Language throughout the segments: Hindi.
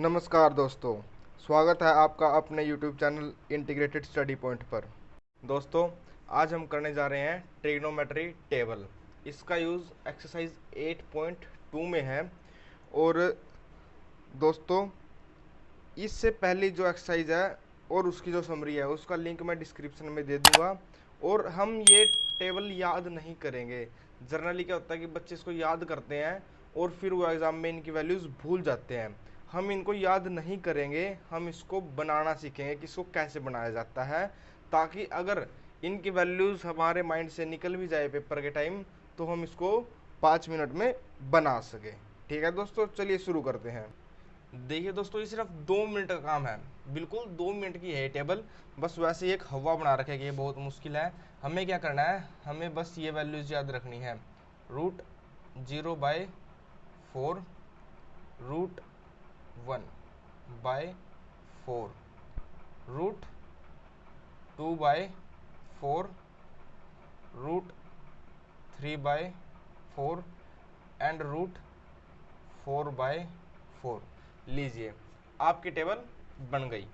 नमस्कार दोस्तों, स्वागत है आपका अपने YouTube channel integrated study point पर। दोस्तों, आज हम करने जा रहे हैं ट्रिग्नोमेट्री टेबल। इसका यूज़ एक्सरसाइज 8.2 में है। और दोस्तों, इससे पहली जो एक्सरसाइज है और उसकी जो समरी है उसका लिंक मैं डिस्क्रिप्शन में दे दूंगा। और हम ये टेबल याद नहीं करेंगे। जनरली क्या होता है कि बच्चे इसको याद करते हैं और फिर वो एग्ज़ाम में इनकी वैल्यूज़ भूल जाते हैं। हम इनको याद नहीं करेंगे, हम इसको बनाना सीखेंगे कि इसको कैसे बनाया जाता है, ताकि अगर इनकी वैल्यूज़ हमारे माइंड से निकल भी जाए पेपर के टाइम तो हम इसको 5 मिनट में बना सकें। ठीक है दोस्तों, चलिए शुरू करते हैं। देखिए दोस्तों, ये सिर्फ 2 मिनट का काम है। बिल्कुल 2 मिनट की है टेबल। बस वैसे ही एक हवा बना रखे कि ये बहुत मुश्किल है। हमें क्या करना है, हमें बस ये वैल्यूज याद रखनी है। √0/4, √1/4, √2/4, √3/4 एंड √4/4। लीजिए, आपकी टेबल बन गई।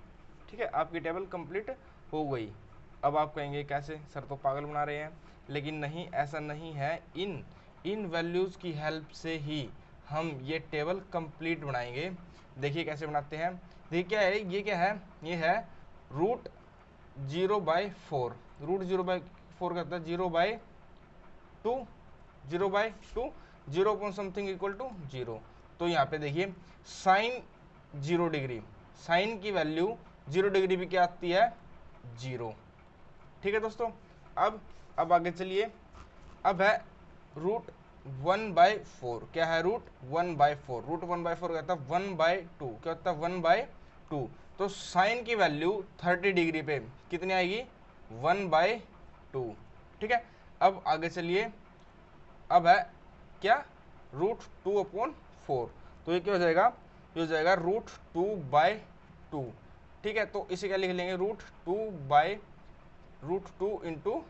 ठीक है, आपकी टेबल कंप्लीट हो गई। अब आप कहेंगे कैसे सर, तो पागल बना रहे हैं। लेकिन नहीं, ऐसा नहीं है। इन इन वैल्यूज़ की हेल्प से ही हम ये टेबल कंप्लीट बनाएंगे। देखिए कैसे बनाते हैं। देखिए क्या है, ये क्या है, ये है √0/4। √0/4 का होता है 0/2, 0/2, 0 अपॉन समथिंग इक्वल टू 0। तो यहाँ पे देखिए साइन 0 डिग्री, साइन की वैल्यू 0 डिग्री भी क्या आती है, 0। ठीक है दोस्तों, अब आगे चलिए। अब है √1/4। क्या है, √1/4। √1/4 कहता है 1/2। क्या होता है, 1/2। तो साइन की वैल्यू 30 डिग्री पे कितनी आएगी, 1/2। ठीक है, अब आगे चलिए। अब है क्या, √2/4। तो ये क्या हो जाएगा, ये हो जाएगा √2/2। ठीक है, तो इसे क्या लिख लेंगे, √2 इंटू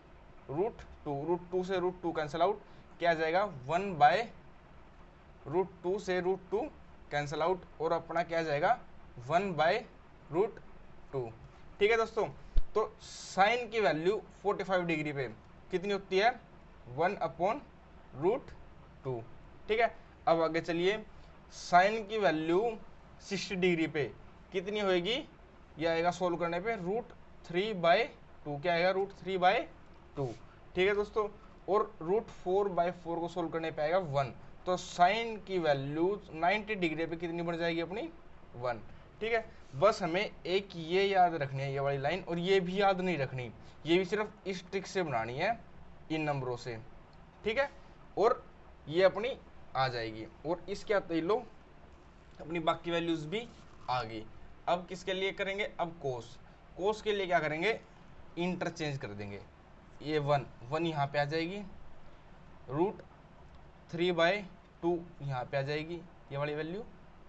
√2। से √2 कैंसिल आउट, क्या आ जाएगा, 1/√2 से √2 कैंसिल आउट, और अपना क्या आ जाएगा, 1/√2। ठीक है दोस्तों, तो साइन की वैल्यू 45 डिग्री पे कितनी होती है, 1/√2। ठीक है, अब आगे चलिए। साइन की वैल्यू 60 डिग्री पे कितनी होएगी, ये आएगा सोल्व करने पे √3/2। क्या आएगा, √3/2। ठीक है दोस्तों, और √4/4 को सोल्व करने पे आएगा 1। तो साइन की वैल्यू 90 डिग्री पे कितनी बन जाएगी अपनी, 1। ठीक है, बस हमें एक ये याद रखनी है, ये वाली लाइन, और ये भी याद नहीं रखनी। ये भी सिर्फ इस ट्रिक से बनानी है, इन नंबरों से। ठीक है, और ये अपनी आ जाएगी, और इसके आते लो अपनी बाकी वैल्यूज भी आ गई। अब किसके लिए करेंगे, अब कोस। कोस के लिए क्या करेंगे, इंटरचेंज कर देंगे। ये 1 यहाँ पे आ जाएगी, √3/2 यहाँ पे आ जाएगी, ये वाली वैल्यू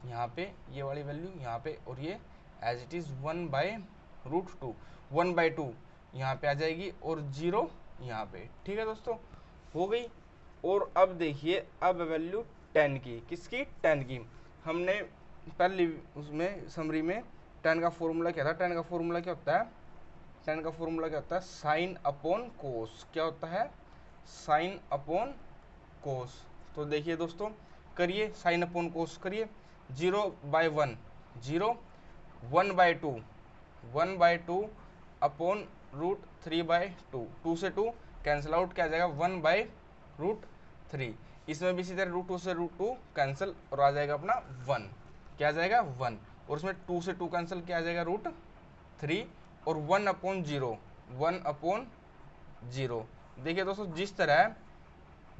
यहाँ पे, ये वाली वैल्यू यहाँ पे, और ये एज इट इज़ 1/√2, 1/2 यहाँ पे आ जाएगी, और 0 यहाँ पे। ठीक है दोस्तों, हो गई। और अब देखिए, अब वैल्यू 10 की, किसकी, 10 की। हमने पहले उसमें समरी में 10 का फॉर्मूला क्या था, 10 का फॉर्मूला क्या होता है, 10 का फॉर्मूला क्या होता है, साइन अपॉन कोस। क्या होता है, साइन अपॉन कोस। तो देखिए दोस्तों, करिए साइन अपॉन कोस करिए। 0/1 0, 1/2 1/2 अपॉन √3/2, 2 से 2 कैंसिल आउट, क्या आ जाएगा, 1/√3। इसमें भी इसी तरह √2 से √2 कैंसिल, और आ जाएगा अपना 1। क्या आ जाएगा, 1। और उसमें 2 से 2 कैंसिल, क्या आ जाएगा, √3, और 1/0, 1/0। देखिए दोस्तों, जिस तरह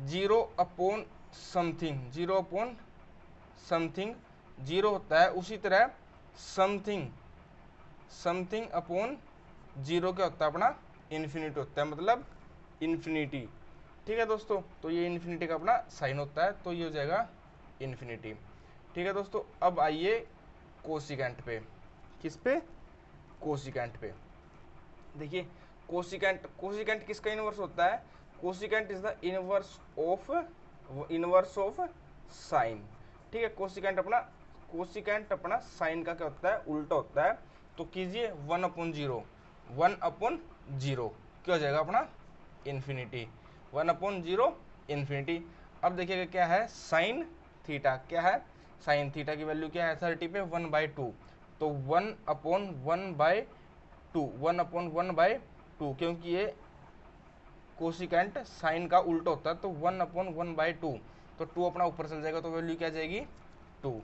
0/समथिंग, 0/समथिंग 0 होता है, उसी तरह समथिंग, समथिंग अपॉन 0 क्या होता है अपना, इन्फिनिटी होता है, मतलब इन्फिनिटी। ठीक है दोस्तों, तो ये इन्फिनिटी का अपना साइन होता है, तो ये हो जाएगा इन्फिनिटी। ठीक है दोस्तों, अब आइए कोसिकेंट पे। किस पे, कोसिकेंट पे। देखिए कोसिकेंट, कोसिकेंट किसका इनवर्स होता है, cosecant is the inverse of sine. ठीक है, कोसिकेंट अपना कोसिकेंट अपना साइन का क्या होता है, उल्टा होता है। तो कीजिए 1/0, 1/0 क्या हो जाएगा अपना, इन्फिनिटी, 1/0 इन्फिनिटी। अब देखिएगा क्या है साइन थीटा, क्या है साइन थीटा की वैल्यू क्या है 30 पे 1/2, तो 1/1/2, 1/1/2, क्योंकि ये कोसिकेंट साइन का उल्टा होता है, तो 1/1/2, तो 2 अपना ऊपर चल जाएगा, तो वैल्यू क्या जाएगी 2।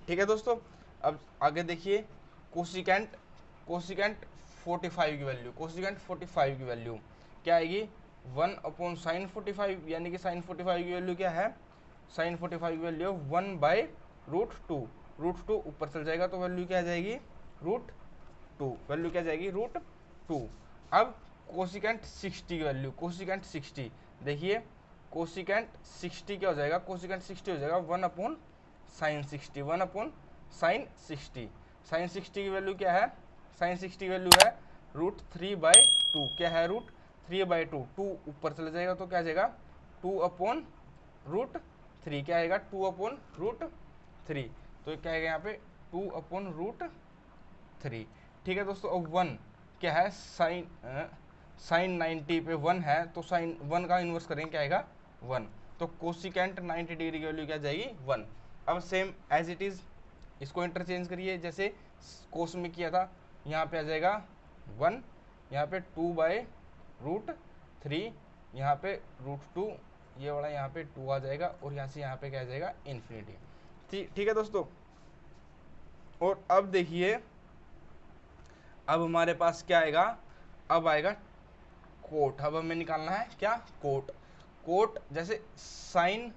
ठीक है दोस्तों, अब आगे देखिए कोसिकेंट, कोसिकेंट 45 की वैल्यू, कोसिकेंट 45 की वैल्यू क्या आएगी 1/sin 45, यानी कि sin 45 की वैल्यू क्या है, sin 45 की वैल्यू 1/√2, √2 ऊपर चल जाएगा, तो वैल्यू क्या आ जाएगी √2, वैल्यू क्या जाएगी √2। अब कोसिकेंट 60 की वैल्यू, कोसिकेंट 60 देखिए, कोसिकेंट 60 क्या हो जाएगा, कोसिकेंट 60 हो जाएगा 1/sin 60, 1/sin 60, sin 60 की वैल्यू क्या है, sin 60 की वैल्यू है √3/2, क्या है √3/2, 2 ऊपर चले जाएगा, तो क्या आ जाएगा 2/√3, क्या आएगा 2/√3, तो क्या आएगा यहाँ पे 2/√3। ठीक है दोस्तों, अब 1 क्या है साइन 90 पे 1 है, तो साइन 1 का इन्वर्स करेंगे क्या आएगा 1, तो कोसिकेंट 90 डिग्री की वैल्यू क्या जाएगी 1। अब सेम एज इट इज इसको इंटरचेंज करिए, जैसे कोस में किया था, यहाँ पे आ जाएगा 1, यहाँ पे 2/√3, यहाँ पे √2, ये वाला यहाँ पे 2 आ जाएगा, और यहाँ से यहाँ पे क्या आ जाएगा इन्फिनिटी। ठीक है दोस्तों, और अब देखिए अब हमारे पास क्या आएगा, अब आएगा कोट, अब हमें निकालना है क्या कोट, कोट जैसे साइन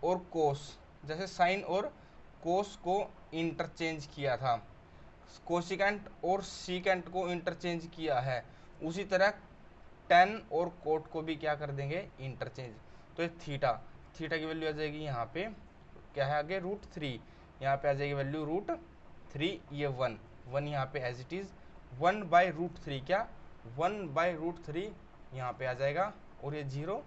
और कोस, जैसे साइन और कोस को इंटरचेंज किया था, कोसिकेंट और सीकेंट को इंटरचेंज किया है, उसी तरह टेन और कोट को भी क्या कर देंगे इंटरचेंज। तो ये थीटा, थीटा की वैल्यू आ जाएगी यहाँ पे क्या है आगे √3, यहाँ पे आ जाएगी वैल्यू √3, ये 1 यहाँ पे एज इट इज 1/√3, क्या 1/√3 यहाँ पे आ जाएगा, और ये 0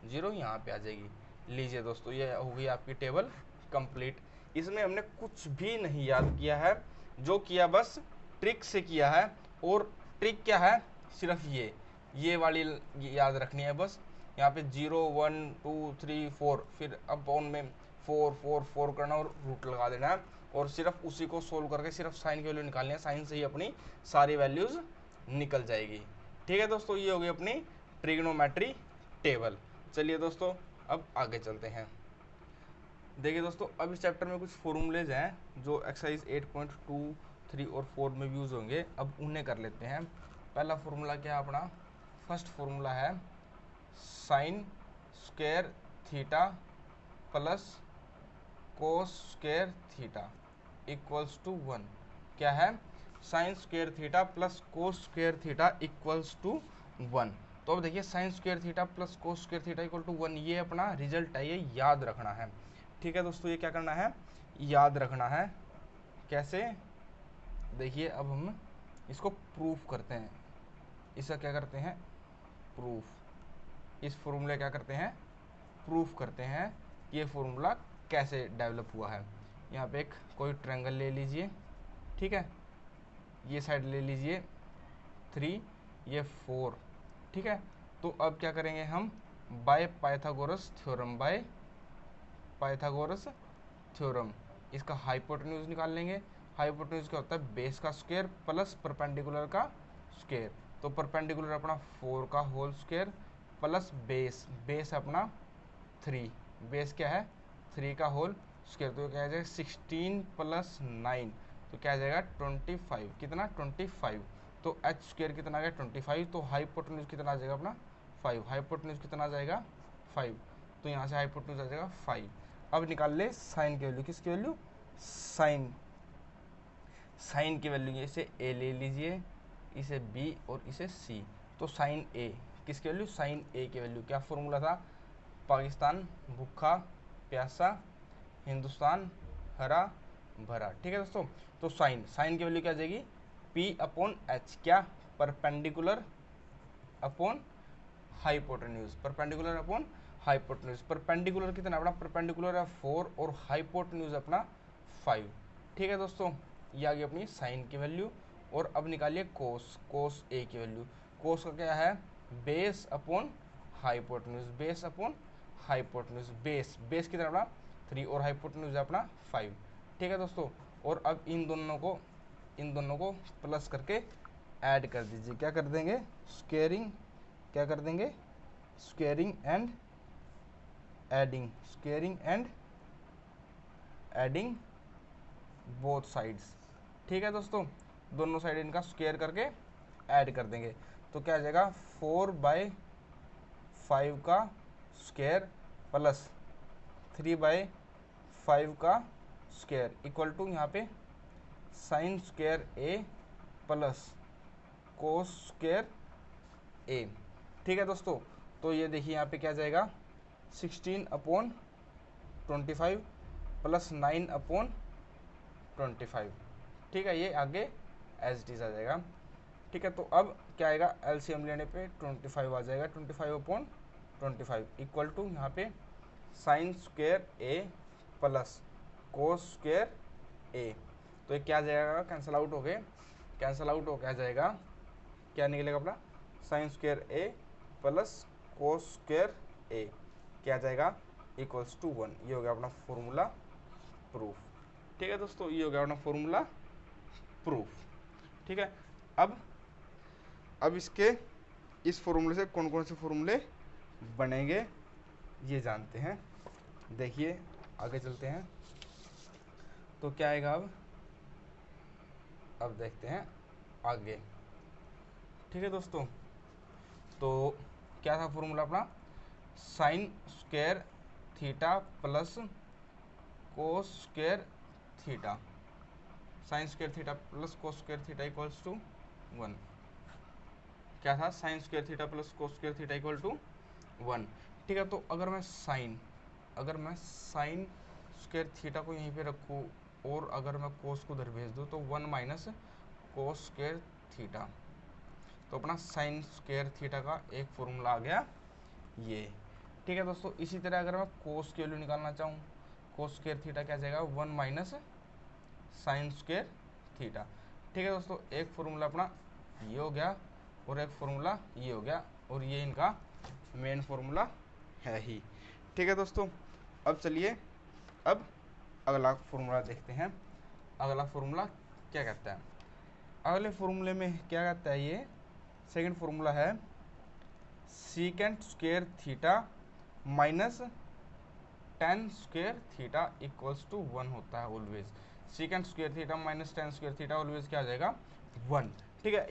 0 यहाँ पे आ जाएगी। लीजिए दोस्तों, ये हो गई आपकी टेबल कंप्लीट। इसमें हमने कुछ भी नहीं याद किया है, जो किया बस ट्रिक से किया है, और ट्रिक क्या है सिर्फ ये वाली याद रखनी है बस। यहाँ पे 0 1 2 3 4, फिर अब ऑन में 4 4 4 करना और रूट लगा देना है, और सिर्फ उसी को सोल्व करके सिर्फ साइन की वैल्यू निकालनी है, साइन से ही अपनी सारी वैल्यूज निकल जाएगी। ठीक है दोस्तों, ये होगी अपनी ट्रिग्नोमेट्री टेबल। चलिए दोस्तों अब आगे चलते हैं। देखिए दोस्तों, अब इस चैप्टर में कुछ फॉर्मूलेज हैं जो एक्सरसाइज 8.2 3 और 4 में यूज होंगे, अब उन्हें कर लेते हैं। पहला फॉर्मूला क्या है अपना, फर्स्ट फॉर्मूला है sine square theta plus cos square theta equals to 1, क्या है sine square theta plus cos square theta equals to 1। तो अब देखिए sine square theta plus cos square theta equal to 1, ये अपना रिजल्ट है, ये याद रखना है। ठीक है दोस्तों, ये क्या करना है याद रखना है। कैसे, देखिए अब हम इसको प्रूफ करते हैं, इसका क्या करते हैं प्रूफ, इस फॉर्मूला क्या करते हैं प्रूफ करते हैं, ये फॉर्मूला कैसे डेवलप हुआ है। यहाँ पे एक कोई ट्रायंगल ले लीजिए, ठीक है, ये साइड ले लीजिए 3, ये 4, ठीक है। तो अब क्या करेंगे हम by Pythagoras theorem, by Pythagoras theorem इसका हाइपोटेन्यूज निकाल लेंगे। हाइपोटेन्यूज क्या होता है बेस का स्क्वायर प्लस परपेंडिकुलर का स्क्वायर, तो परपेंडिकुलर अपना 4 का whole square plus base, base अपना 3, बेस क्या है 3 का होल स्क्वायर, तो क्या आ जाएगा 16 + 9, तो क्या आ जाएगा 25, कितना 25, तो एच स्क्वायर कितना आ गया 25, तो हाइपोटेन्यूज कितना आ जाएगा अपना 5, हाइपोटेन्यूज कितना आ जाएगा 5, तो यहाँ से हाइपोटेन्यूज आ जाएगा 5। अब निकाल ले साइन की वैल्यू, किसकी वैल्यू साइन, साइन की वैल्यू इसे ए ले लीजिए, इसे बी और इसे सी, तो साइन ए किसकी वैल्यू साइन ए की वैल्यू, क्या फॉर्मूला था पाकिस्तान भूखा प्यासा, हिंदुस्तान हरा भरा। ठीक है दोस्तों, तो साइन, साइन की वैल्यू क्या आ जाएगी P/H, क्या perpendicular upon hypotenuse, perpendicular upon hypotenuse, perpendicular कितना अपना परपेंडिकुलर है 4 और हाइपोटेन्यूज अपना 5, ठीक है दोस्तों, ये आ गई अपनी साइन की वैल्यू। और अब निकालिए कोस ए की वैल्यू। कोस का क्या है, base upon hypotenuse, base upon hypotenuse, base कितना अपना 3 और हाइपोटेन्यूज अपना 5। ठीक है दोस्तों, और अब इन दोनों को प्लस करके ऐड कर दीजिए। क्या कर देंगे, स्क्वेयरिंग, क्या कर देंगे, squaring and adding both sides. ठीक है दोस्तों, दोनों साइड इनका स्क्वायर करके ऐड कर देंगे। तो क्या आ जाएगा, 4/5 का स्क्वायर प्लस 3/5 का स्क्वायर इक्वल टू यहाँ पे साइन स्क्वायर ए प्लस कोस स्क्वायर ए। ठीक है दोस्तों, तो ये देखिए यहाँ पे क्या जाएगा, 16/25 प्लस 9/25। ठीक है, ये आगे एज इट इज आ जाएगा। ठीक है, तो अब क्या आएगा, एलसीएम लेने पे 25 आ जाएगा, 25/25 इक्वल टू यहाँ पे साइन स्क्वायर ए प्लस कोस स्क्वायर ए। तो ये क्या आ जाएगा, कैंसिल आउट हो गए आ जाएगा, क्या निकलेगा अपना, साइन स्क्वायर ए प्लस कोस स्क्वायर ए, क्या आ जाएगा, इक्वल्स टू 1। ये हो गया अपना फॉर्मूला प्रूफ। ठीक है दोस्तों, ये हो गया अपना फॉर्मूला प्रूफ। ठीक है, अब इस फॉर्मूले से कौन कौन से फॉर्मूले बनेंगे ये जानते हैं। देखिए आगे चलते हैं, तो क्या आएगा अब देखते हैं आगे। ठीक है दोस्तों, तो क्या था फॉर्मूला अपना, sine square theta plus cos square theta, sine square theta plus cos square theta equals to 1। क्या था, sine square theta plus cos square theta equal to 1। ठीक है, तो अगर मैं साइन स्क्वायर थीटा को यहीं पे रखूँ और अगर मैं कोस को उधर भेज दूँ तो 1 माइनस कोस स्क्वायर थीटा, तो अपना साइन स्क्वायर थीटा का एक फॉर्मूला आ गया ये। ठीक है दोस्तों, इसी तरह अगर मैं कोस की वैल्यू निकालना चाहूँ, कोस स्क्वायर थीटा क्या जाएगा, 1 माइनस साइन स्क्वायर थीटा। ठीक है दोस्तों, एक फॉर्मूला अपना ये हो गया और एक फॉर्मूला ये हो गया, और ये इनका मेन फॉर्मूला है ही। ठीक है दोस्तों, अब चलिए अब अगला फॉर्मूला देखते हैं। अगला फॉर्मूला क्या कहता है, अगले फॉर्मूले में क्या कहता है, ये सेकंड फॉर्मूला है secant square theta minus tan square theta equals to 1 होता है always. Secant square theta minus tan square theta always क्या आ जाएगा, 1। ठीक है,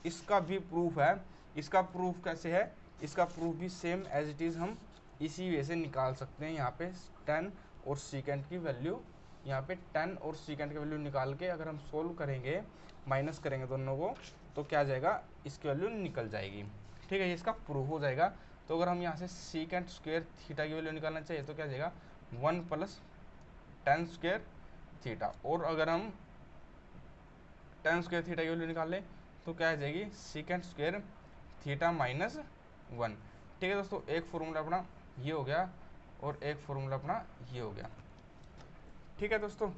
इसका भी प्रूफ है। इसका प्रूफ कैसे है, इसका प्रूफ भी सेम एज इट इज़ हम इसी वे से निकाल सकते हैं। यहाँ पे टेन और सीकेंट की वैल्यू, यहाँ पे टेन और सीकेंट की वैल्यू निकाल के अगर हम सोल्व करेंगे, माइनस करेंगे दोनों को, तो क्या जाएगा, इसकी वैल्यू निकल जाएगी। ठीक है, ये इसका प्रूफ हो जाएगा। तो अगर हम यहाँ से सीकेंट स्क्वायर थीटा की वैल्यू निकालना चाहिए तो क्या जाएगा, 1 प्लस टेन स्क्वायर थीटा, और अगर हम टेन स्क्वायर थीटा की वैल्यू निकाल लें तो क्या आ जाएगी, सीकेंट स्क्वायर थीटा माइनस 1। ठीक है दोस्तों, एक फॉर्मूला अपना ये हो गया और एक फॉर्मूला अपना ये हो गया। ठीक है दोस्तों,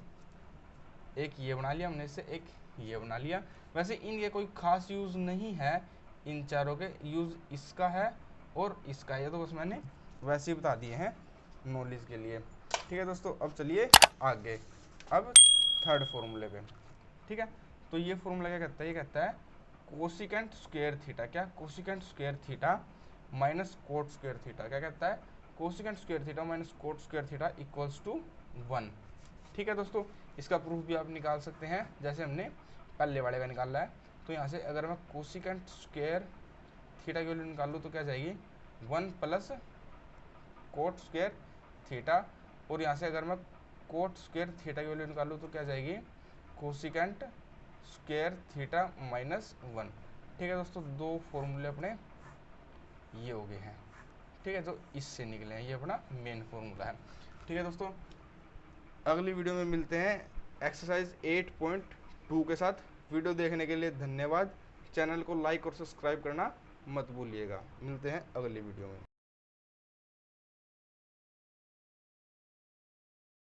एक ये बना लिया हमने, इससे एक ये बना लिया। वैसे इनके कोई खास यूज़ नहीं है, इन चारों के यूज़ इसका है और इसका है, तो बस मैंने वैसे ही बता दिए हैं नॉलेज के लिए। ठीक है दोस्तों, अब चलिए आगे, अब थर्ड फॉर्मूले पे। ठीक है, तो ये फॉर्मूला क्या कहता है, ये कहता है कोसिकेंट स्क्वायर थीटा, क्या, cosecant square theta minus cot square theta, क्या कहता है, cosecant square theta minus cot square theta equals to 1। ठीक है दोस्तों, इसका प्रूफ भी आप निकाल सकते हैं जैसे हमने पहले वाले का निकाला है। तो यहाँ से अगर मैं कोसिकेंट स्क्वायर थीटा की वैल्यू निकाल लूँ तो क्या जाएगी, 1 प्लस कोट स्क्वायर थीटा, और यहाँ से अगर मैं कोट स्क्वायर थीटा की वैल्यू निकालूँ तो क्या जाएगी, कोसिकेंट स्क्वायर थीटा माइनस 1। ठीक है दोस्तों, दो फॉर्मूले अपने ये हो गए हैं। ठीक है, तो इससे निकले हैं, ये अपना मेन फॉर्मूला है। ठीक है दोस्तों, अगली वीडियो में मिलते हैं एक्सरसाइज 8.2 के साथ। वीडियो देखने के लिए धन्यवाद। चैनल को लाइक और सब्सक्राइब करना मत भूलिएगा। मिलते हैं अगली वीडियो में।